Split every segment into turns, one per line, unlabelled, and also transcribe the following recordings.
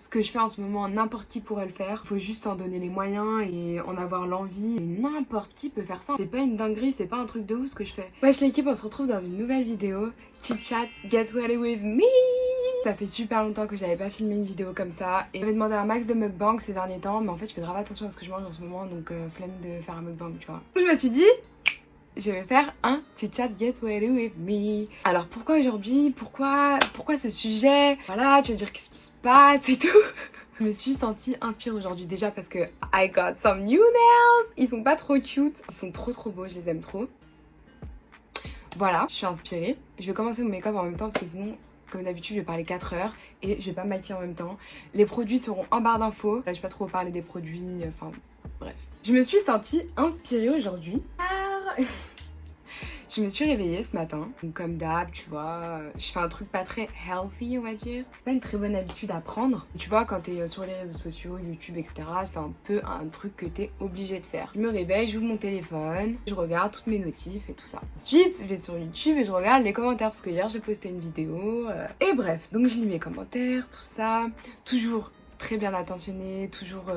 Ce que je fais en ce moment, n'importe qui pourrait le faire. Faut juste en donner les moyens et en avoir l'envie. Et n'importe qui peut faire ça. C'est pas une dinguerie, c'est pas un truc de ouf ce que je fais. Wesh l'équipe, on se retrouve dans une nouvelle vidéo. Chit chat, get ready with me. Ça fait super longtemps que j'avais pas filmé une vidéo comme ça. Et j'avais demandé un max de mukbang ces derniers temps. Mais en fait, je fais grave attention à ce que je mange en ce moment. Donc flemme de faire un mukbang, tu vois. Donc je me suis dit, je vais faire un chit chat get ready with me. Alors pourquoi aujourd'hui? Pourquoi ce sujet? Voilà, tu vas dire qu'est-ce qui se passe et tout. Je me suis sentie inspirée aujourd'hui déjà parce que I got some new nails. Ils sont pas trop cute, ils sont trop beaux, je les aime trop. Voilà, je suis inspirée. Je vais commencer mon make-up en même temps parce que sinon, comme d'habitude, je vais parler 4 heures et je vais pas maquiller en même temps. Les produits seront en barre d'infos. Là, je vais pas trop parler des produits, enfin bref. Je me suis sentie inspirée aujourd'hui par... Je me suis réveillée ce matin, donc comme d'hab, tu vois, je fais un truc pas très healthy, on va dire. C'est pas une très bonne habitude à prendre. Tu vois, quand t'es sur les réseaux sociaux, YouTube, etc., c'est un peu un truc que t'es obligé de faire. Je me réveille, j'ouvre mon téléphone, je regarde toutes mes notifs et tout ça. Ensuite, je vais sur YouTube et je regarde les commentaires, parce que hier, j'ai posté une vidéo. Et bref, donc je lis mes commentaires, tout ça. Toujours très bien attentionné, toujours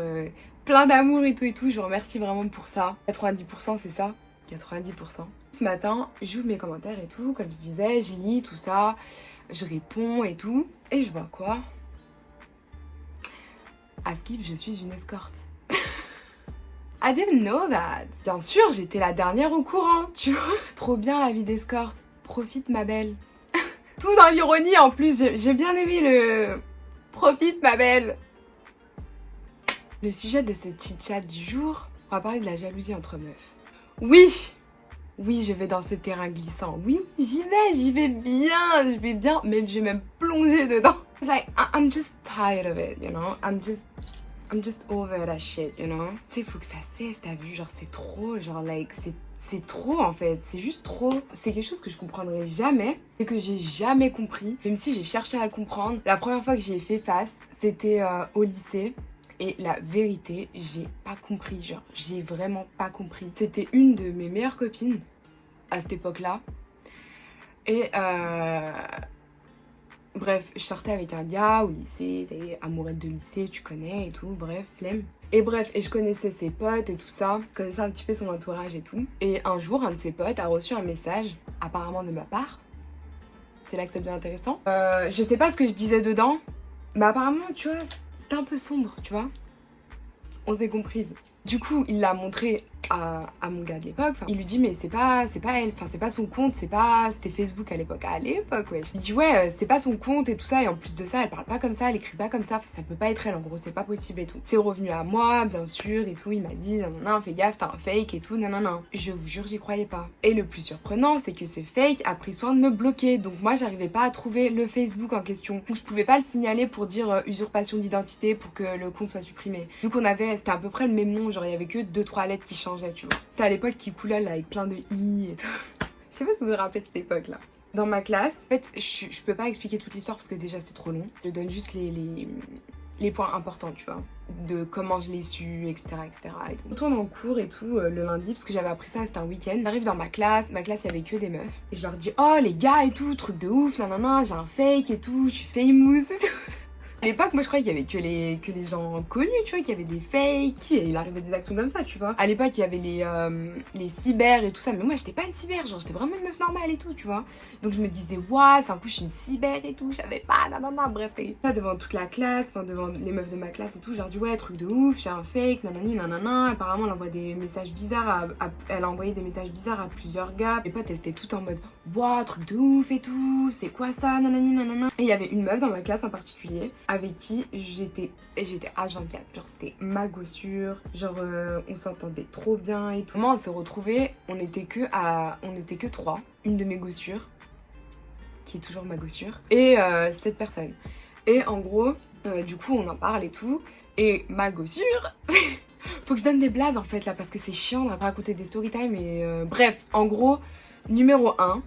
plein d'amour et tout. Je vous remercie vraiment pour ça. 90%, c'est ça 90%. Ce matin, j'ouvre mes commentaires et tout, comme je disais, je lis tout ça, je réponds et tout, et je vois quoi? À Skip, je suis une escorte. I didn't know that. Bien sûr, j'étais la dernière au courant, tu vois. Trop bien la vie d'escorte. Profite ma belle. Tout dans l'ironie en plus, j'ai bien aimé le... Profite ma belle. Le sujet de ce chit-chat du jour, on va parler de la jalousie entre meufs. Oui, je vais dans ce terrain glissant. Oui, j'y vais bien, même je vais même plonger dedans. It's like, I'm just tired of it, you know. I'm just over that shit, you know. Tu sais, faut que ça cesse, t'as vu, genre c'est trop, genre like, c'est trop en fait, c'est juste trop. C'est quelque chose que je comprendrai jamais et que j'ai jamais compris, même si j'ai cherché à le comprendre. La première fois que j'y ai fait face, c'était au lycée. Et la vérité, j'ai pas compris, genre, j'ai vraiment pas compris. C'était une de mes meilleures copines à cette époque-là. Et bref, je sortais avec un gars au lycée, t'es amourette de lycée, tu connais et tout, bref, flemme. Et bref, et je connaissais ses potes et tout ça, je connaissais un petit peu son entourage et tout. Et un jour, un de ses potes a reçu un message, apparemment de ma part. C'est là que ça devient intéressant. Je sais pas ce que je disais dedans, mais apparemment, tu vois... C'était un peu sombre, tu vois. On s'est comprises. Du coup, il l'a montré à mon gars de l'époque. Enfin, il lui dit mais c'est pas elle. Enfin, c'est pas son compte. C'était Facebook à l'époque. À l'époque, ouais. Il dit ouais, c'est pas son compte et tout ça. Et en plus de ça, elle parle pas comme ça, elle écrit pas comme ça. Enfin, ça peut pas être elle. En gros, c'est pas possible et tout. C'est revenu à moi, bien sûr et tout. Il m'a dit non, fais gaffe, t'as un fake et tout. Non. Je vous jure, j'y croyais pas. Et le plus surprenant, c'est que ce fake a pris soin de me bloquer. Donc moi, j'arrivais pas à trouver le Facebook en question. Donc je pouvais pas le signaler pour dire usurpation d'identité pour que le compte soit supprimé. Donc c'était à peu près le même nom. Genre il y avait que 2-3 lettres qui changeaient, tu vois. C'était à l'époque qui coulait là avec plein de i et tout. Je sais pas si vous vous rappelez de cette époque là. Dans ma classe, en fait, je peux pas expliquer toute l'histoire parce que déjà c'est trop long. Je donne juste les points importants, tu vois, de comment je l'ai su, etc. et tout. On tourne en cours et tout le lundi parce que j'avais appris ça, c'était un week-end. J'arrive dans ma classe il y avait que des meufs. Et je leur dis, oh les gars et tout, truc de ouf, nanana, j'ai un fake et tout, je suis famous et tout. À l'époque, moi je croyais qu'il y avait que les gens connus, tu vois, qu'il y avait des fakes, il arrivait des actions comme ça, tu vois. À l'époque, il y avait les cyber et tout ça, mais moi j'étais pas une cyber, genre j'étais vraiment une meuf normale et tout, tu vois. Donc je me disais, waouh, c'est un coup je suis une cyber et tout, je savais pas, nanana, bref. Ça devant toute la classe, enfin devant les meufs de ma classe et tout, je leur dis, ouais, truc de ouf, j'ai un fake, nanani, nanana. Apparemment, elle envoie des messages bizarres, elle a envoyé des messages bizarres à plusieurs gars. Mes potes, elles étaient toutes en mode, waouh, truc de ouf et tout, c'est quoi ça, nanani, nanana. Et il y avait une meuf dans ma classe en particulier avec qui j'étais H24, genre c'était ma gossure, genre on s'entendait trop bien et tout. Moi on s'est retrouvés, on était que 3, une de mes gossures, qui est toujours ma gossure, et cette personne. Et en gros, du coup on en parle et tout, et ma gossure... Faut que je donne des blazes en fait là, parce que c'est chiant de raconter des storytime et bref, en gros... Numéro 1,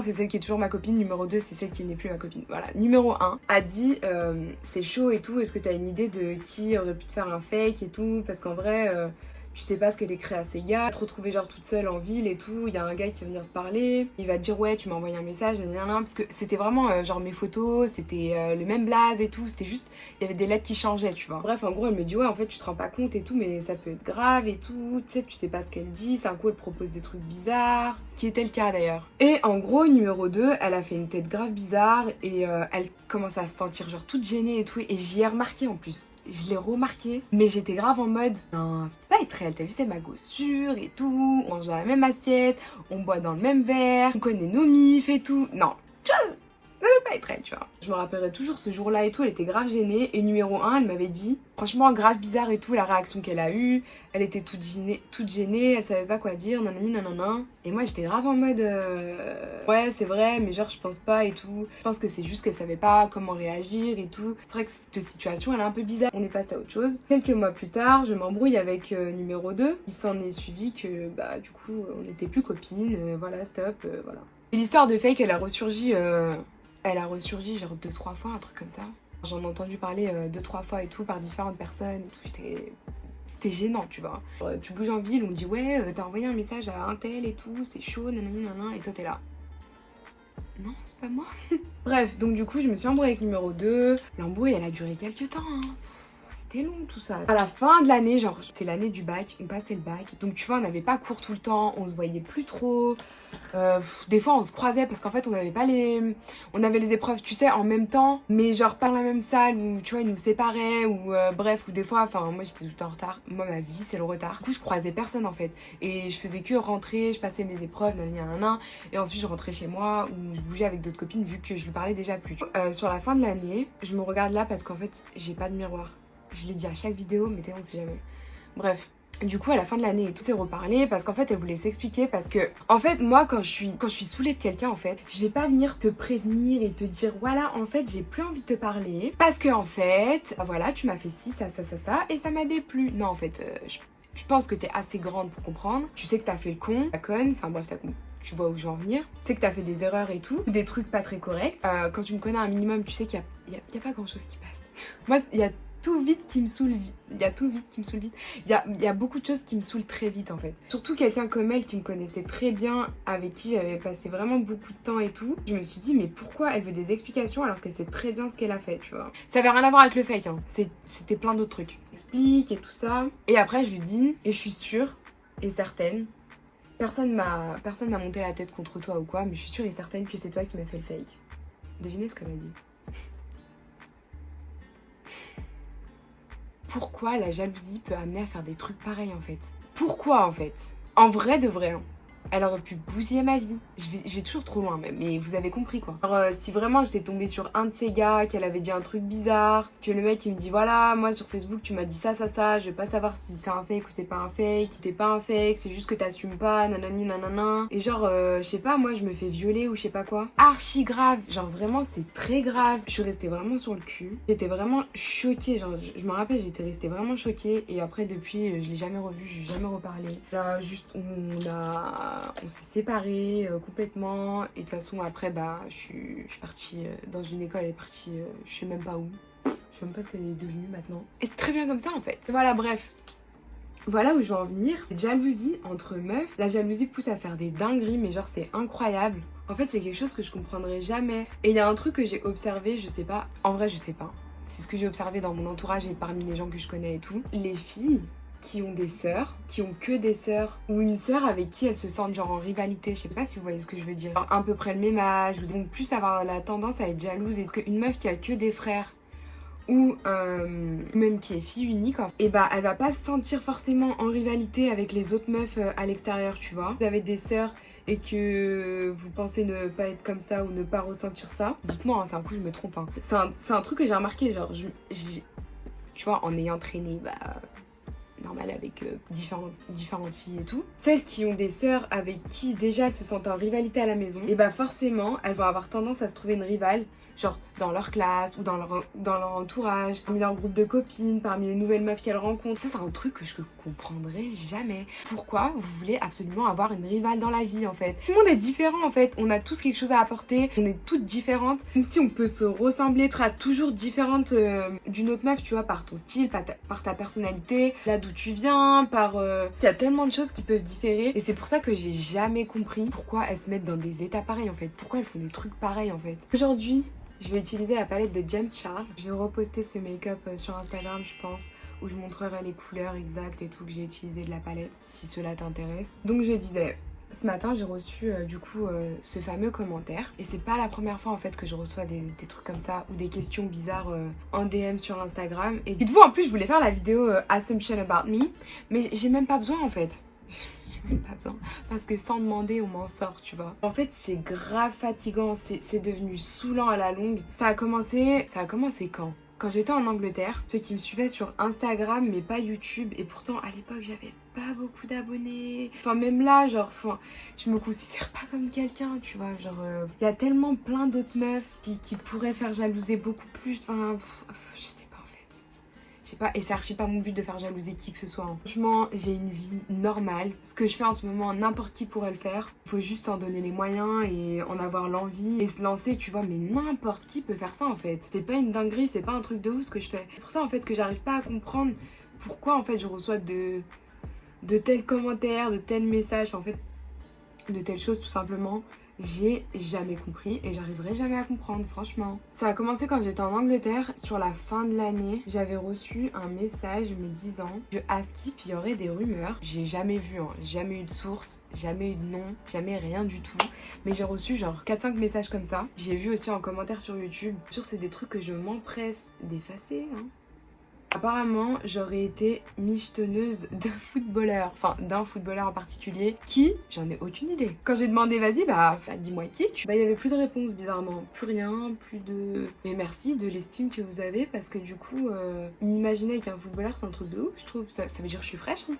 c'est celle qui est toujours ma copine, numéro 2 c'est celle qui n'est plus ma copine. Voilà, numéro 1 a dit c'est chaud et tout, est-ce que t'as une idée de qui aurait pu te faire un fake et tout, parce qu'en vrai tu sais pas ce qu'elle écrit à ses gars, te retrouver genre toute seule en ville et tout, il y a un gars qui va venir te parler, il va te dire ouais tu m'as envoyé un message, parce que c'était vraiment genre mes photos, c'était le même blaze et tout, c'était juste, il y avait des lettres qui changeaient, tu vois. Bref, en gros elle me dit ouais en fait tu te rends pas compte et tout, mais ça peut être grave et tout, tu sais pas ce qu'elle dit, c'est un coup elle propose des trucs bizarres, ce qui était le cas d'ailleurs. Et en gros numéro 2, elle a fait une tête grave bizarre et elle commence à se sentir genre toute gênée et tout, et j'y ai remarqué en plus, je l'ai remarqué, mais j'étais grave en mode non, ça peut pas être elle, t'as vu c'est ma gossure et tout, on mange dans la même assiette, on boit dans le même verre, on connaît nos mifs et tout, non, ça peut pas être elle, tu vois. Je me rappellerai toujours ce jour-là et tout, elle était grave gênée, et numéro 1, elle m'avait dit, franchement grave bizarre et tout, la réaction qu'elle a eue, elle était toute gênée, elle savait pas quoi dire, nanani nanana, et moi j'étais grave en mode, ouais c'est vrai, mais genre je pense pas et tout, je pense que c'est juste qu'elle savait pas comment réagir et tout, c'est vrai que cette situation elle est un peu bizarre, on est passé à autre chose. Quelques mois plus tard, je m'embrouille avec numéro 2, il s'en est suivi que bah du coup on n'était plus copines, voilà stop, voilà. Et l'histoire de fake elle a ressurgi genre 2-3 fois, un truc comme ça. J'en ai entendu parler 2-3 fois et tout par différentes personnes et tout, c'était gênant, tu vois. Tu bouges en ville, on me dit ouais, t'as envoyé un message à un tel et tout, c'est chaud, nanani nanana, et toi t'es là. Non, c'est pas moi. Bref, donc du coup, je me suis embrouillée avec numéro 2. L'embrouille, elle a duré quelques temps, hein. C'était long tout ça. À la fin de l'année, genre c'était l'année du bac, on passait le bac. Donc tu vois, on n'avait pas cours tout le temps, on se voyait plus trop. Des fois on se croisait parce qu'en fait on avait les épreuves tu sais en même temps, mais genre pas dans la même salle, où tu vois ils nous séparaient, ou bref, ou des fois, enfin moi j'étais tout le temps en retard, moi ma vie c'est le retard. Du coup je croisais personne en fait, et je faisais que rentrer, je passais mes épreuves, nanana, et ensuite je rentrais chez moi, ou je bougeais avec d'autres copines vu que je lui parlais déjà plus. Sur la fin de l'année, je me regarde là parce qu'en fait j'ai pas de miroir. Je l'ai dit à chaque vidéo, mais on sait jamais. Bref. Du coup, à la fin de l'année, tout s'est reparlé parce qu'en fait, elle voulait s'expliquer parce que, en fait, moi, quand je suis saoulée de quelqu'un, en fait, je vais pas venir te prévenir et te dire, voilà, en fait, j'ai plus envie de te parler parce que, en fait, voilà, tu m'as fait ci, ça, et ça m'a déplu. Non, en fait, je pense que t'es assez grande pour comprendre. Tu sais que t'as fait le con, la conne, enfin bref, tu vois où je veux en venir. Tu sais que t'as fait des erreurs et tout, des trucs pas très corrects. Quand tu me connais un minimum, tu sais qu'il y a pas grand chose qui passe. Moi, il y a tout vite qui me saoule vite. Il y a tout vite qui me saoule vite. Il y a beaucoup de choses qui me saoulent très vite en fait. Surtout quelqu'un comme elle qui me connaissait très bien, avec qui j'avais passé vraiment beaucoup de temps et tout. Je me suis dit mais pourquoi elle veut des explications alors qu'elle sait très bien ce qu'elle a fait, tu vois. Ça avait rien à voir avec le fake, hein. C'était plein d'autres trucs. Explique et tout ça. Et après je lui dis, et je suis sûre et certaine, personne m'a monté la tête contre toi ou quoi, mais je suis sûre et certaine que c'est toi qui m'as fait le fake. Devinez ce qu'elle m'a dit. Pourquoi la jalousie peut amener à faire des trucs pareils en fait? Pourquoi en fait? En vrai de vrai, hein. Elle aurait pu bousiller ma vie. Je vais toujours trop loin même, mais vous avez compris quoi. Alors si vraiment j'étais tombée sur un de ces gars, qu'elle avait dit un truc bizarre, que le mec il me dit voilà, moi sur Facebook tu m'as dit ça, je vais pas savoir si c'est un fake ou c'est pas un fake, t'es pas un fake, c'est juste que t'assumes pas, nanani nanana. Et genre, je sais pas, moi je me fais violer ou je sais pas quoi. Archi grave, genre vraiment c'est très grave. Je suis restée vraiment sur le cul. J'étais vraiment choquée, genre je me rappelle, j'étais restée vraiment choquée. Et après depuis, je l'ai jamais revu, je lui ai jamais reparlé. Là juste on s'est séparés complètement, et de toute façon après bah je suis partie dans une école, elle est partie je sais même pas où, je sais même pas ce qu'elle est devenue maintenant, et c'est très bien comme ça en fait. Voilà, bref, voilà où je veux en venir. Jalousie entre meufs, la jalousie pousse à faire des dingueries, mais genre c'est incroyable. En fait c'est quelque chose que je comprendrai jamais, et il y a un truc que j'ai observé, je sais pas, en vrai je sais pas, c'est ce que j'ai observé dans mon entourage et parmi les gens que je connais et tout, les filles qui ont des sœurs, qui ont que des sœurs, ou une sœur avec qui elles se sentent genre en rivalité, je sais pas si vous voyez ce que je veux dire, genre à peu près le même âge, ou donc plus avoir la tendance à être jalouse, et qu'une meuf qui a que des frères, ou même qui est fille unique, et bah elle va pas se sentir forcément en rivalité avec les autres meufs à l'extérieur, tu vois. Vous avez des sœurs et que vous pensez ne pas être comme ça ou ne pas ressentir ça, dites-moi, hein, c'est un coup je me trompe, hein. C'est un truc que j'ai remarqué, genre tu vois, en ayant traîné normal avec différentes filles et tout. Celles qui ont des sœurs avec qui déjà elles se sentent en rivalité à la maison, et bah forcément elles vont avoir tendance à se trouver une rivale. Genre dans leur classe ou dans leur entourage, parmi leur groupe de copines, parmi les nouvelles meufs qu'elles rencontrent. Ça, c'est un truc que je comprendrai jamais. Pourquoi vous voulez absolument avoir une rivale dans la vie, en fait? Tout le monde est différent, en fait. On a tous quelque chose à apporter. On est toutes différentes. Même si on peut se ressembler, tu seras toujours différente d'une autre meuf, tu vois, par ton style, par ta personnalité, là d'où tu viens, il y a tellement de choses qui peuvent différer. Et c'est pour ça que j'ai jamais compris pourquoi elles se mettent dans des états pareils, en fait. Pourquoi elles font des trucs pareils, en fait. Aujourd'hui, je vais utiliser la palette de James Charles. Je vais reposter ce make-up sur Instagram, je pense, où je montrerai les couleurs exactes et tout que j'ai utilisé de la palette, si cela t'intéresse. Donc je disais, ce matin j'ai reçu ce fameux commentaire. Et c'est pas la première fois en fait que je reçois des trucs comme ça ou des questions bizarres en DM sur Instagram. Et dites-vous, en plus je voulais faire la vidéo Assumption About Me, mais j'ai même pas besoin en fait. Même pas besoin, parce que sans demander on m'en sort, tu vois. En fait c'est grave fatigant, c'est devenu saoulant à la longue. Ça a commencé quand j'étais en Angleterre. Ceux qui me suivaient sur Instagram mais pas YouTube, et pourtant à l'époque j'avais pas beaucoup d'abonnés. Enfin même là genre, je me considère pas comme quelqu'un, tu vois. Genre il y a tellement plein d'autres meufs qui pourraient faire jalouser beaucoup plus. Enfin je sais pas. Je sais pas, et c'est archi pas mon but de faire jalouser qui que ce soit. Hein. Franchement, j'ai une vie normale. Ce que je fais en ce moment, n'importe qui pourrait le faire. Il faut juste en donner les moyens et en avoir l'envie et se lancer, tu vois. Mais n'importe qui peut faire ça en fait. C'est pas une dinguerie, c'est pas un truc de ouf ce que je fais. C'est pour ça en fait que j'arrive pas à comprendre pourquoi en fait je reçois de tels commentaires, de tels messages, en fait, de telles choses tout simplement. J'ai jamais compris et j'arriverai jamais à comprendre, franchement. Ça a commencé quand j'étais en Angleterre, sur la fin de l'année. J'avais reçu un message me disant que à Skip, il y aurait des rumeurs. J'ai jamais vu, hein, jamais eu de source, jamais eu de nom, jamais rien du tout. Mais j'ai reçu genre 4-5 messages comme ça. J'ai vu aussi en commentaire sur YouTube. Sûr, c'est des trucs que je m'empresse d'effacer, hein. Apparemment, j'aurais été michetonneuse de footballeurs, enfin d'un footballeur en particulier, qui, j'en ai aucune idée. Quand j'ai demandé vas-y, dis-moi qui tu... il y avait plus de réponse bizarrement, plus rien, plus de... Mais merci de l'estime que vous avez, parce que du coup, m'imaginer avec un footballeur, c'est un truc de ouf, je trouve. Ça veut dire que je suis fraîche, hein.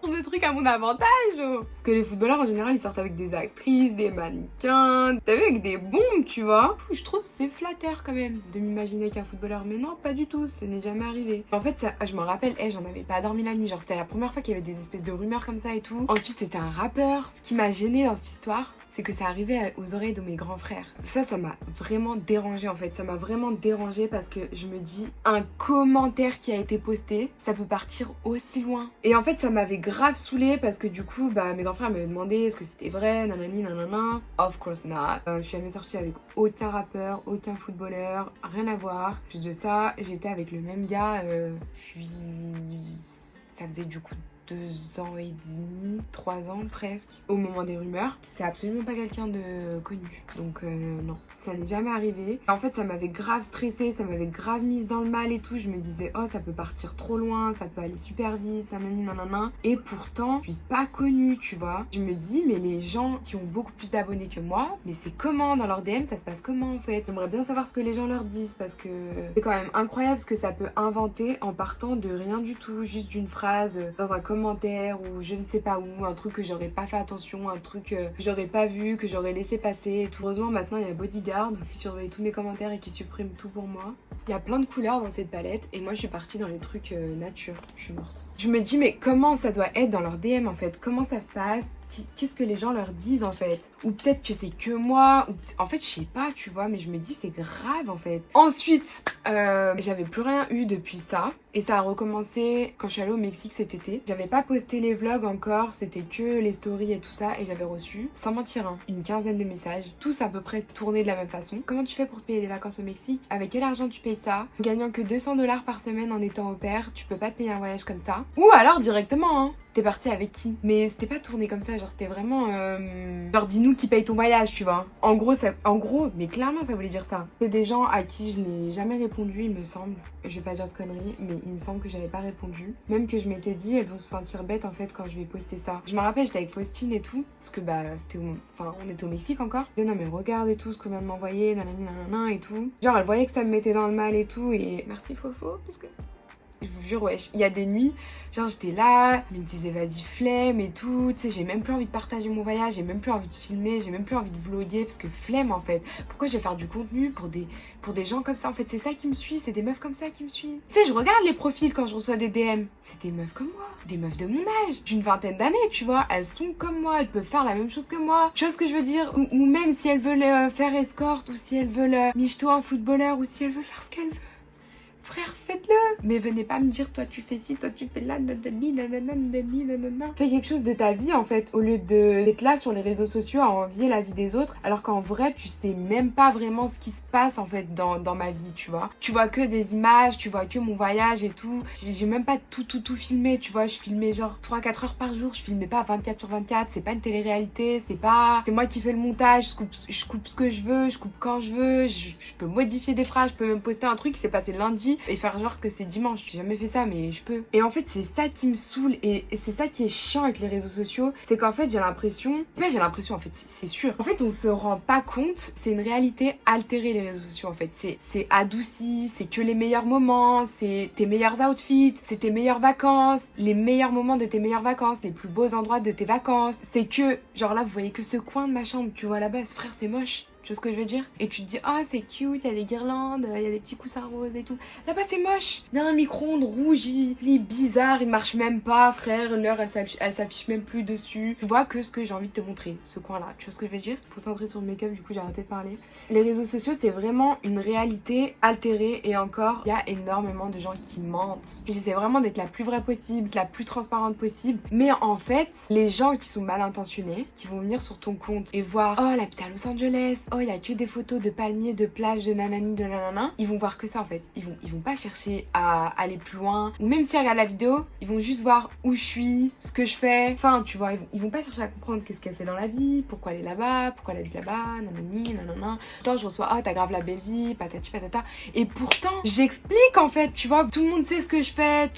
De trucs à mon avantage, oh. Parce que les footballeurs en général ils sortent avec des actrices, des mannequins, t'as vu, avec des bombes, tu vois. Je trouve c'est flatteur quand même de m'imaginer qu'un footballeur, mais non, pas du tout, ce n'est jamais arrivé. En fait ça, je me rappelle, j'en avais pas dormi la nuit, genre c'était la première fois qu'il y avait des espèces de rumeurs comme ça et tout. Ensuite c'était un rappeur. Ce qui m'a gênée dans cette histoire, c'est que ça arrivait aux oreilles de mes grands frères. Ça m'a vraiment dérangée en fait. Ça m'a vraiment dérangée parce que je me dis, un commentaire qui a été posté, ça peut partir aussi loin. Et en fait, ça m'avait grave saoulée parce que du coup, mes grands frères m'avaient demandé est-ce que c'était vrai, nanani, nanana. Of course not. Je suis jamais sortie avec aucun rappeur, aucun footballeur, rien à voir. Plus de ça, j'étais avec le même gars, puis ça faisait du coup 2 ans et demi, 3 ans presque, au moment des rumeurs. C'est absolument pas quelqu'un de connu. Donc non, ça n'est jamais arrivé. En fait, ça m'avait grave stressée, ça m'avait grave mise dans le mal et tout. Je me disais, oh, ça peut partir trop loin, ça peut aller super vite, nanani, nanana. Et pourtant, je suis pas connue, tu vois. Je me dis, mais les gens qui ont beaucoup plus d'abonnés que moi, mais c'est comment dans leur DM, ça se passe comment en fait? J'aimerais bien savoir ce que les gens leur disent parce que c'est quand même incroyable ce que ça peut inventer en partant de rien du tout, juste d'une phrase dans un commentaire ou je ne sais pas où, un truc que j'aurais pas fait attention, un truc que j'aurais pas vu, que j'aurais laissé passer et tout. Heureusement maintenant il y a Bodyguard qui surveille tous mes commentaires et qui supprime tout pour moi. Il y a plein de couleurs dans cette palette et moi je suis partie dans les trucs nature, je suis morte. Je me dis mais comment ça doit être dans leur DM en fait, comment ça se passe, qu'est-ce que les gens leur disent en fait, ou peut-être que c'est que moi, ou en fait je sais pas tu vois, mais je me dis c'est grave en fait. Ensuite j'avais plus rien eu depuis ça et ça a recommencé quand je suis allée au Mexique cet été. J'avais pas posté les vlogs encore, c'était que les stories et tout ça et j'avais reçu, sans mentir hein, une quinzaine de messages, tous à peu près tournés de la même façon. Comment tu fais pour te payer des vacances au Mexique? Avec quel argent tu payes ça? Gagnant que 200$ par semaine en étant au pair, tu peux pas te payer un voyage comme ça. Ou alors directement hein, t'es parti avec qui? Mais c'était pas tourné comme ça, genre c'était vraiment genre dis-nous qui paye ton voyage, tu vois. En gros, mais clairement ça voulait dire ça. C'est des gens à qui je n'ai jamais répondu, il me semble. Je vais pas dire de conneries, mais il me semble que j'avais pas répondu. Même que je m'étais dit, elles vont se sentir bêtes en fait quand je vais poster ça. Je me rappelle, j'étais avec Faustine et tout, parce que on était au Mexique encore. Elle disait non mais regarde et tout ce qu'on vient de m'envoyer, nanani nanana et tout. Genre elle voyait que ça me mettait dans le mal et tout, et merci Fofo, parce que Je vous jure, ouais, il y a des nuits, genre j'étais là, je me disais vas-y flemme et tout, tu sais, j'ai même plus envie de partager mon voyage, j'ai même plus envie de filmer, j'ai même plus envie de vlogger parce que flemme en fait. Pourquoi je vais faire du contenu pour des gens comme ça? En fait, c'est ça qui me suit, c'est des meufs comme ça qui me suivent. Tu sais, je regarde les profils quand je reçois des DM, c'est des meufs comme moi, des meufs de mon âge, d'une vingtaine d'années, tu vois, elles sont comme moi, elles peuvent faire la même chose que moi. Tu vois ce que je veux dire? Ou même si elles veulent faire escorte, ou si elles veulent michto un footballeur, ou si elles veulent faire ce qu'elles veulent. Frère, faites-le. Mais venez pas me dire, toi tu fais ci, toi tu fais là, fais quelque chose de ta vie en fait, au lieu d'être là sur les réseaux sociaux à envier la vie des autres, alors qu'en vrai tu sais même pas vraiment ce qui se passe en fait dans ma vie, tu vois. Tu vois que des images, tu vois que mon voyage et tout. J'ai même pas tout filmé, tu vois. Je filmais genre 3-4 heures par jour, je filmais pas 24/24, c'est pas une télé-réalité, c'est moi qui fais le montage, je coupe ce que je veux, je coupe quand je veux, je peux modifier des phrases, je peux même poster un truc qui s'est passé lundi et faire genre que c'est dimanche. J'ai jamais fait ça, mais je peux. Et en fait, c'est ça qui me saoule et c'est ça qui est chiant avec les réseaux sociaux. C'est qu'en fait, j'ai l'impression, en fait, c'est sûr. En fait, on se rend pas compte, c'est une réalité altérée, les réseaux sociaux, en fait. C'est adouci, c'est que les meilleurs moments, c'est tes meilleurs outfits, c'est tes meilleures vacances, les meilleurs moments de tes meilleures vacances, les plus beaux endroits de tes vacances. C'est que, genre là, vous voyez que ce coin de ma chambre, tu vois là-bas, frère, c'est moche. Tu vois ce que je veux dire? Et tu te dis, ah, c'est cute, il y a des guirlandes, il y a des petits coussins roses et tout. Là-bas, c'est moche. Il y a un micro-ondes rouge, il est bizarre, il marche même pas, frère. L'heure, elle s'affiche même plus dessus. Tu vois que ce que j'ai envie de te montrer, ce coin-là. Tu vois ce que je veux dire? Concentré sur le make-up, du coup, j'ai arrêté de parler. Les réseaux sociaux, c'est vraiment une réalité altérée. Et encore, il y a énormément de gens qui mentent. J'essaie vraiment d'être la plus vraie possible, la plus transparente possible. Mais en fait, les gens qui sont mal intentionnés, qui vont venir sur ton compte et voir, oh, la petite à Los Angeles, oh, il y a que des photos de palmiers, de plages, de nanani, de nanana. Ils vont voir que ça en fait. Ils vont pas chercher à aller plus loin. Ou même s'ils regardent la vidéo, ils vont juste voir où je suis, ce que je fais. Enfin, tu vois, ils vont pas chercher à comprendre qu'est-ce qu'elle fait dans la vie, pourquoi elle est là-bas, pourquoi elle habite là-bas, nanani, nanana. Pourtant, je reçois, ah, t'as grave la belle vie, patati patata. Et pourtant, j'explique en fait, tu vois, tout le monde sait ce que je fais.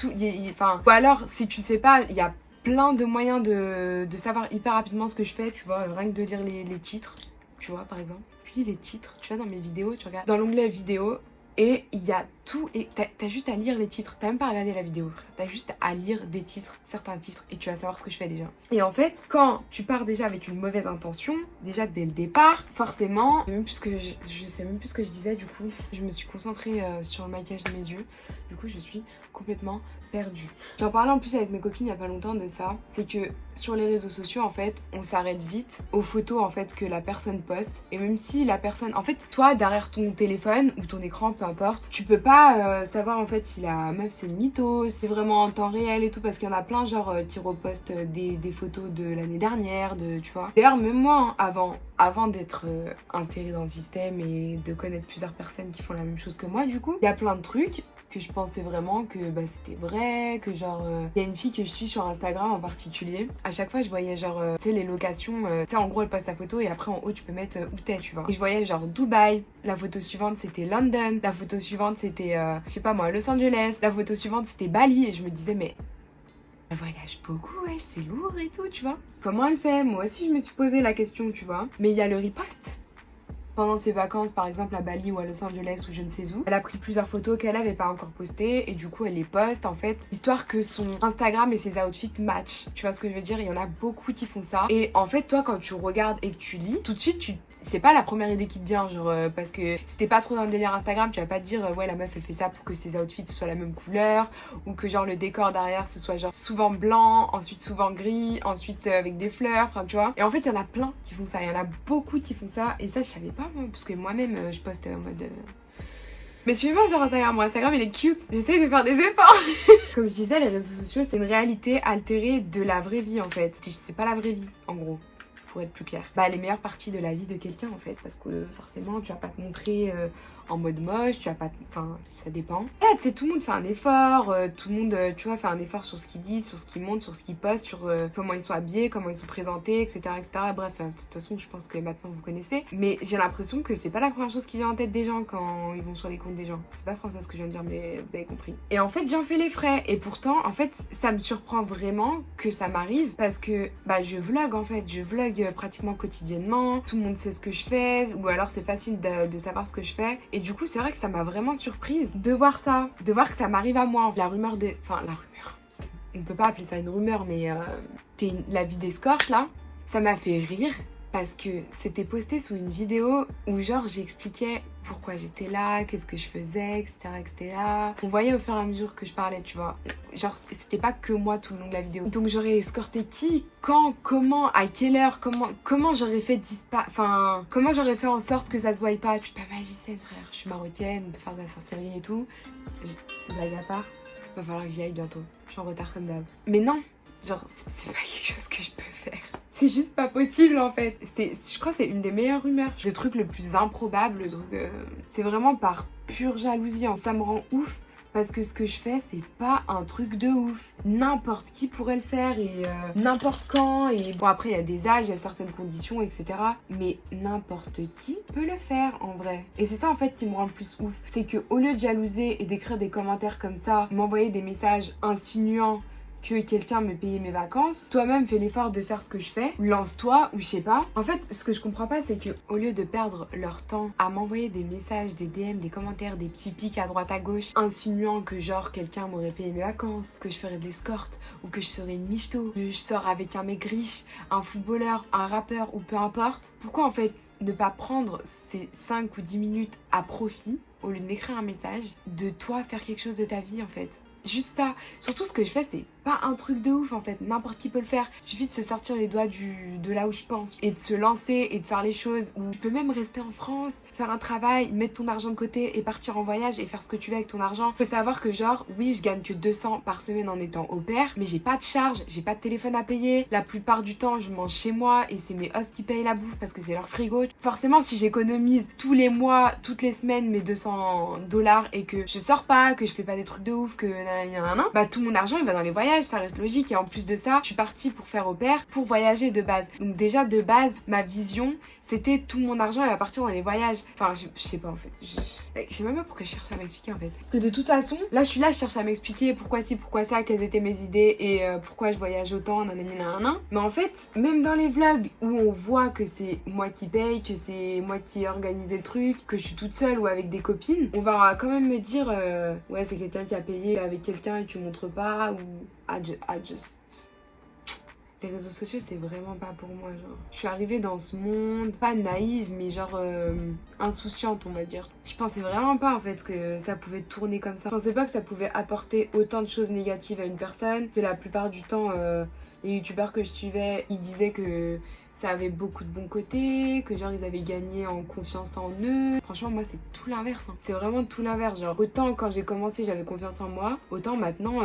Enfin, ou alors, si tu ne sais pas, il y a plein de moyens de savoir hyper rapidement ce que je fais, tu vois, rien que de lire les titres. Tu vois, par exemple, tu lis les titres, tu vas dans mes vidéos, tu regardes dans l'onglet vidéo et il y a tout et t'as juste à lire les titres, t'as même pas à regarder la vidéo, frère. T'as juste à lire des titres, certains titres et tu vas savoir ce que je fais déjà. Et en fait, quand tu pars déjà avec une mauvaise intention, déjà dès le départ, forcément, je sais même plus ce que je disais, du coup, je me suis concentrée sur le maquillage de mes yeux, du coup je suis complètement perdue. J'en parlais en plus avec mes copines il y a pas longtemps de ça, c'est que sur les réseaux sociaux en fait, on s'arrête vite aux photos en fait que la personne poste et même si la personne, en fait toi derrière ton téléphone ou ton écran, peu importe, tu peux pas savoir en fait si la meuf c'est une mytho, si c'est vraiment en temps réel et tout parce qu'il y en a plein genre qui repostent des photos de l'année dernière, tu vois. D'ailleurs même moi hein, avant d'être insérée dans le système et de connaître plusieurs personnes qui font la même chose que moi du coup, il y a plein de trucs que je pensais vraiment que bah, c'était vrai, que genre il y a une fille que je suis sur Instagram en particulier, à chaque fois je voyais genre tu sais les locations, tu sais en gros elle poste ta photo et après en haut tu peux mettre où t'es, tu vois. Et je voyais genre Dubaï, la photo suivante c'était London, la photo suivante c'était je sais pas moi Los Angeles, la photo suivante c'était Bali et je me disais mais elle voyage beaucoup, ouais, c'est lourd et tout, tu vois. Comment elle fait? Moi aussi je me suis posé la question, tu vois. Mais il y a le riposte. Pendant ses vacances, par exemple à Bali ou à Los Angeles ou je ne sais où, elle a pris plusieurs photos qu'elle avait pas encore postées et du coup elle les poste en fait, histoire que son Instagram et ses outfits matchent. Tu vois ce que je veux dire? Il y en a beaucoup qui font ça. Et en fait toi quand tu regardes et que tu lis, tout de suite c'est pas la première idée qui te vient, genre parce que si t'es pas trop dans le délire Instagram, tu vas pas te dire ouais la meuf elle fait ça pour que ses outfits soient la même couleur ou que genre le décor derrière ce soit genre souvent blanc, ensuite souvent gris, ensuite avec des fleurs, enfin tu vois. Et en fait il y en a plein qui font ça, il y en a beaucoup qui font ça et ça je savais pas moi, parce que moi-même je poste en mode mais suivez-moi sur Instagram, mon Instagram il est cute, j'essaie de faire des efforts. Comme je disais, les réseaux sociaux c'est une réalité altérée de la vraie vie en fait, c'est pas la vraie vie en gros. Pour être plus clair, bah les meilleures parties de la vie de quelqu'un en fait, parce que forcément tu vas pas te montrer en mode moche, tu vas pas, enfin ça dépend. Là tu sais tout le monde fait un effort, tout le monde tu vois fait un effort sur ce qu'ils disent, sur ce qu'ils montrent, sur ce qu'ils postent, sur comment ils sont habillés, comment ils sont présentés, etc. Bref, de toute façon je pense que maintenant vous connaissez, mais j'ai l'impression que c'est pas la première chose qui vient en tête des gens quand ils vont sur les comptes des gens. C'est pas français ce que je viens de dire mais vous avez compris. Et en fait j'en fais les frais et pourtant en fait ça me surprend vraiment que ça m'arrive parce que bah je vlog en fait, je vlog pratiquement quotidiennement, tout le monde sait ce que je fais ou alors c'est facile de savoir ce que je fais Et du coup, c'est vrai que ça m'a vraiment surprise de voir ça, de voir que ça m'arrive à moi. La rumeur des... Enfin, la rumeur. On peut pas appeler ça une rumeur, mais la vie d'escorte, là, ça m'a fait rire parce que c'était posté sous une vidéo où genre j'expliquais pourquoi j'étais là, qu'est-ce que je faisais, etc., etc. On voyait au fur et à mesure que je parlais, tu vois. Genre, c'était pas que moi tout le long de la vidéo. Donc j'aurais escorté qui, quand, comment, à quelle heure, comment j'aurais fait Enfin, comment j'aurais fait en sorte que ça se voie pas. Je suis pas magicienne, frère. Je suis marocaine, on peut faire de la sorcellerie et tout. Blague à part, va falloir que j'y aille bientôt. Je suis en retard comme d'hab. Mais non, genre, c'est pas quelque chose que je peux faire. C'est juste pas possible en fait. Je crois que c'est une des meilleures rumeurs. Le truc le plus improbable, le truc... c'est vraiment par pure jalousie. Hein. Ça me rend ouf parce que ce que je fais, c'est pas un truc de ouf. N'importe qui pourrait le faire et n'importe quand. Et bon, après, il y a des âges, il y a certaines conditions, etc. Mais n'importe qui peut le faire en vrai. Et c'est ça en fait qui me rend le plus ouf. C'est que au lieu de jalouser et d'écrire des commentaires comme ça, m'envoyer des messages insinuants que quelqu'un me payait mes vacances, toi-même fais l'effort de faire ce que je fais, lance-toi ou je sais pas. En fait, ce que je comprends pas, c'est que au lieu de perdre leur temps à m'envoyer des messages, des DM, des commentaires, des petits pics à droite à gauche, insinuant que genre quelqu'un m'aurait payé mes vacances, que je ferais de l'escorte ou que je serais une michto, que je sors avec un mec riche, un footballeur, un rappeur ou peu importe, pourquoi en fait ne pas prendre ces 5 ou 10 minutes à profit au lieu de m'écrire un message, de toi faire quelque chose de ta vie en fait? Juste ça. Surtout ce que je fais, c'est pas un truc de ouf en fait. N'importe qui peut le faire. Il suffit de se sortir les doigts de là où je pense et de se lancer et de faire les choses. Ou tu peux même rester en France, faire un travail, mettre ton argent de côté et partir en voyage et faire ce que tu veux avec ton argent. Faut savoir que genre, oui, je gagne que 200 par semaine en étant au pair, mais j'ai pas de charge, j'ai pas de téléphone à payer. La plupart du temps, je mange chez moi et c'est mes hosts qui payent la bouffe parce que c'est leur frigo. Forcément, si j'économise tous les mois, toutes les semaines mes $200 et que je sors pas, que je fais pas des trucs de ouf, que bah tout mon argent il va dans les voyages, ça reste logique. Et en plus de ça, je suis partie pour faire au pair, pour voyager de base. Donc déjà de base, ma vision c'était tout mon argent il va partir dans les voyages. Enfin je sais pas en fait, je sais même pas pourquoi je cherche à m'expliquer en fait. Parce que de toute façon, là je suis là, je cherche à m'expliquer pourquoi ci, pourquoi ça, quelles étaient mes idées et pourquoi je voyage autant, nanana. Mais en fait, même dans les vlogs où on voit que c'est moi qui paye, que c'est moi qui ai organisé le truc, que je suis toute seule ou avec des copines, on va quand même me dire ouais c'est quelqu'un qui a payé avec quelqu'un et tu montres pas, ou just... Les réseaux sociaux c'est vraiment pas pour moi, genre. Je suis arrivée dans ce monde, pas naïve mais genre insouciante on va dire. Je pensais vraiment pas en fait que ça pouvait tourner comme ça. Je pensais pas que ça pouvait apporter autant de choses négatives à une personne, que la plupart du temps les youtubeurs que je suivais ils disaient que ça avait beaucoup de bons côtés, que genre ils avaient gagné en confiance en eux. Franchement moi c'est tout l'inverse, hein. C'est vraiment tout l'inverse, genre autant quand j'ai commencé j'avais confiance en moi, autant maintenant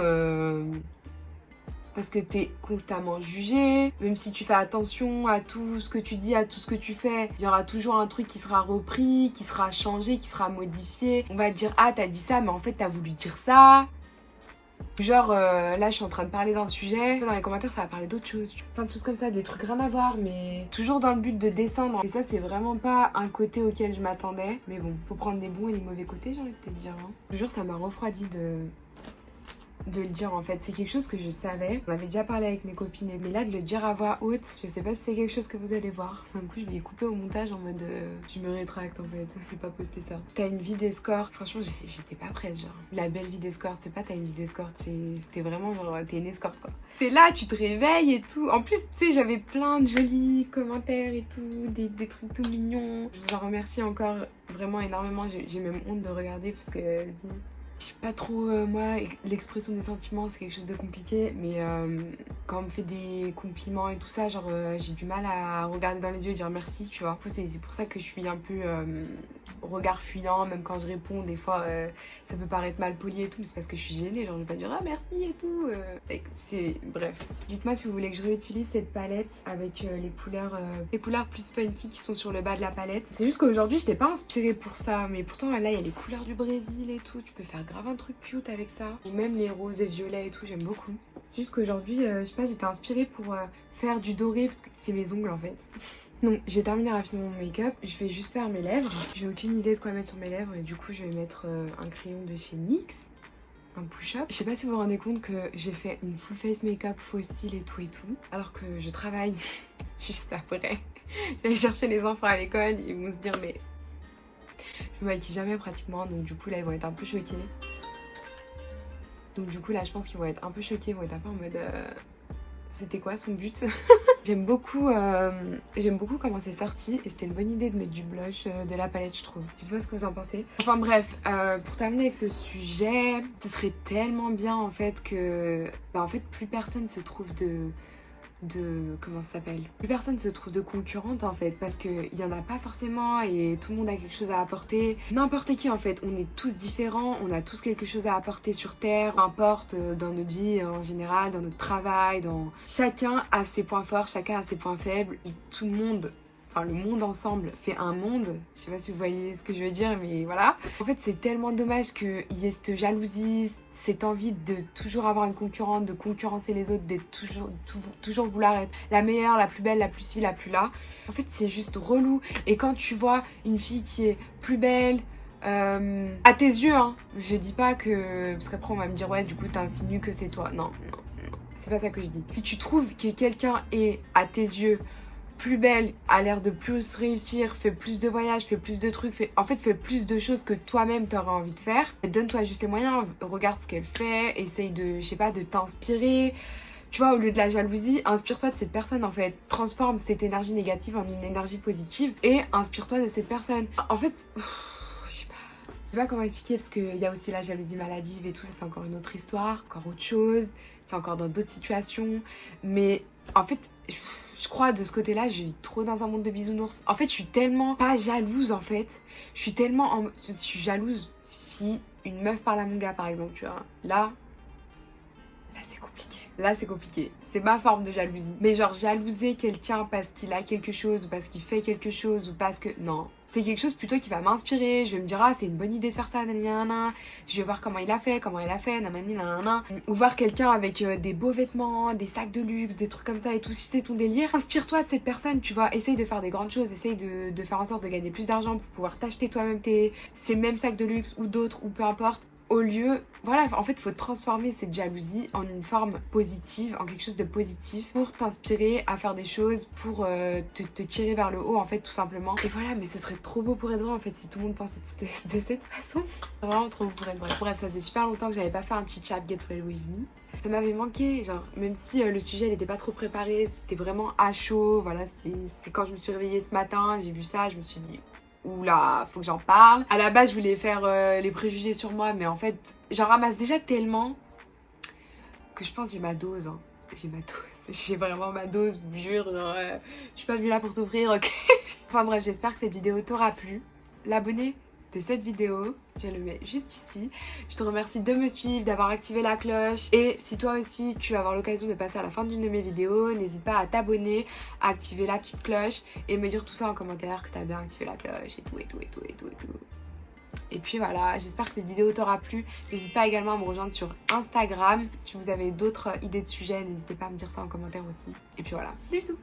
parce que t'es constamment jugé, même si tu fais attention à tout ce que tu dis, à tout ce que tu fais, il y aura toujours un truc qui sera repris, qui sera changé, qui sera modifié. On va te dire ah t'as dit ça mais en fait t'as voulu dire ça. Genre là je suis en train de parler d'un sujet, dans les commentaires ça va parler d'autre chose. Plein de choses comme ça, des trucs rien à voir mais toujours dans le but de descendre. Et ça c'est vraiment pas un côté auquel je m'attendais. Mais bon, faut prendre les bons et les mauvais côtés j'ai envie de te dire. Hein. Je te jure ça m'a refroidi de le dire en fait, c'est quelque chose que je savais, on avait déjà parlé avec mes copines, mais là de le dire à voix haute, je sais pas si c'est quelque chose que vous allez voir. D'un coup je vais couper au montage en mode je me rétracte en fait, je vais pas poster ça. T'as une vie d'escorte, franchement j'étais pas prête genre. La belle vie d'escorte, c'est pas t'as une vie d'escorte, c'était vraiment genre t'es une escorte quoi. C'est là, tu te réveilles et tout. En plus tu sais j'avais plein de jolis commentaires et tout, des trucs tout mignons. Je vous en remercie encore vraiment énormément, j'ai même honte de regarder parce que... Je sais pas trop, moi, l'expression des sentiments, c'est quelque chose de compliqué, mais quand on me fait des compliments et tout ça, genre, j'ai du mal à regarder dans les yeux et dire merci, tu vois. C'est pour ça que je suis un peu regard fuyant, même quand je réponds, des fois, ça peut paraître mal poli et tout, mais c'est parce que je suis gênée, genre, je vais pas dire ah merci et tout. Bref. Dites-moi si vous voulez que je réutilise cette palette avec les couleurs plus funky qui sont sur le bas de la palette. C'est juste qu'aujourd'hui, je n'étais pas inspirée pour ça, mais pourtant, là, il y a les couleurs du Brésil et tout, tu peux faire grave un truc cute avec ça. Ou même les roses et violets et tout, j'aime beaucoup. C'est juste qu'aujourd'hui, je sais pas, j'étais inspirée pour faire du doré parce que c'est mes ongles en fait. Donc j'ai terminé rapidement mon make-up, je vais juste faire mes lèvres. J'ai aucune idée de quoi mettre sur mes lèvres et du coup je vais mettre un crayon de chez NYX. Un push-up. Je sais pas si vous vous rendez compte que j'ai fait une full face make-up, faux style et tout, alors que je travaille juste après. Je vais chercher les enfants à l'école, ils vont se dire mais... me maquillent jamais pratiquement, donc du coup là ils vont être un peu choqués. Donc du coup là je pense qu'ils vont être un peu choqués, ils vont être un peu en mode c'était quoi son but? J'aime beaucoup comment c'est sorti et c'était une bonne idée de mettre du blush de la palette, je trouve. Dites-moi ce que vous en pensez. Enfin bref, pour terminer avec ce sujet, ce serait tellement bien en fait que en fait plus personne se trouve de comment ça s'appelle, plus personne se trouve de concurrente en fait, parce que il y en a pas forcément et tout le monde a quelque chose à apporter. N'importe qui en fait, on est tous différents, on a tous quelque chose à apporter sur terre, peu importe dans notre vie en général, dans notre travail, dans chacun a ses points forts, chacun a ses points faibles, et tout le monde, enfin le monde ensemble fait un monde. Je sais pas si vous voyez ce que je veux dire, mais voilà. En fait c'est tellement dommage qu'il y ait cette jalousie, cette envie de toujours avoir une concurrente, de concurrencer les autres, d'être toujours vouloir être la meilleure, la plus belle, la plus ci, la plus là. En fait c'est juste relou. Et quand tu vois une fille qui est plus belle, à tes yeux, hein, je dis pas que... Parce qu'après on va me dire ouais du coup t'insinues que c'est toi. Non, non, non, c'est pas ça que je dis. Si tu trouves que quelqu'un est à tes yeux plus belle, a l'air de plus réussir, fait plus de voyages, fait plus de trucs, fait plus de choses que toi-même t'aurais envie de faire. Donne-toi juste les moyens, regarde ce qu'elle fait, essaye de, je sais pas, de t'inspirer. Tu vois, au lieu de la jalousie, inspire-toi de cette personne en fait. Transforme cette énergie négative en une énergie positive et inspire-toi de cette personne. En fait, je sais pas comment expliquer parce qu'il y a aussi la jalousie maladive et tout, ça c'est encore une autre histoire, encore autre chose, c'est encore dans d'autres situations. Mais en fait... Je crois de ce côté-là, je vis trop dans un monde de bisounours. En fait, je suis tellement pas jalouse en fait. Je suis jalouse si une meuf parle à mon gars par exemple, tu vois. Là c'est compliqué. Là c'est compliqué. C'est ma forme de jalousie. Mais genre jalouser quelqu'un parce qu'il a quelque chose ou parce qu'il fait quelque chose ou parce que... Non. C'est quelque chose plutôt qui va m'inspirer. Je vais me dire ah c'est une bonne idée de faire ça, nanana. Je vais voir comment il a fait, nanani, nanana. Ou voir quelqu'un avec des beaux vêtements, des sacs de luxe, des trucs comme ça et tout. Si c'est ton délire, inspire-toi de cette personne, tu vois. Essaye de faire des grandes choses, essaye de faire en sorte de gagner plus d'argent pour pouvoir t'acheter toi-même ces mêmes sacs de luxe ou d'autres ou peu importe. Au lieu, voilà, en fait, il faut transformer cette jalousie en une forme positive, en quelque chose de positif pour t'inspirer à faire des choses, pour te tirer vers le haut, en fait, tout simplement. Et voilà, mais ce serait trop beau pour être vrai, en fait, si tout le monde pensait de cette façon. Vraiment trop beau pour être vrai. Bref, ça faisait super longtemps que j'avais pas fait un chit-chat Get Ready With Me. Ça m'avait manqué, genre, même si le sujet, il était pas trop préparé, c'était vraiment à chaud, voilà, c'est quand je me suis réveillée ce matin, j'ai vu ça, je me suis dit... Oula, faut que j'en parle. À la base, je voulais faire les préjugés sur moi, mais en fait, j'en ramasse déjà tellement que je pense que j'ai ma dose. Hein. J'ai ma dose. J'ai vraiment ma dose, jure. Genre, je suis pas venue là pour souffrir, ok. Enfin bref, j'espère que cette vidéo t'aura plu. L'abonné de cette vidéo, je le mets juste ici. Je te remercie de me suivre, d'avoir activé la cloche. Et si toi aussi tu vas avoir l'occasion de passer à la fin d'une de mes vidéos, n'hésite pas à t'abonner, à activer la petite cloche et me dire tout ça en commentaire que t'as bien activé la cloche et tout. Et puis voilà, j'espère que cette vidéo t'aura plu. N'hésite pas également à me rejoindre sur Instagram. Si vous avez d'autres idées de sujets, n'hésitez pas à me dire ça en commentaire aussi. Et puis voilà, des bisous.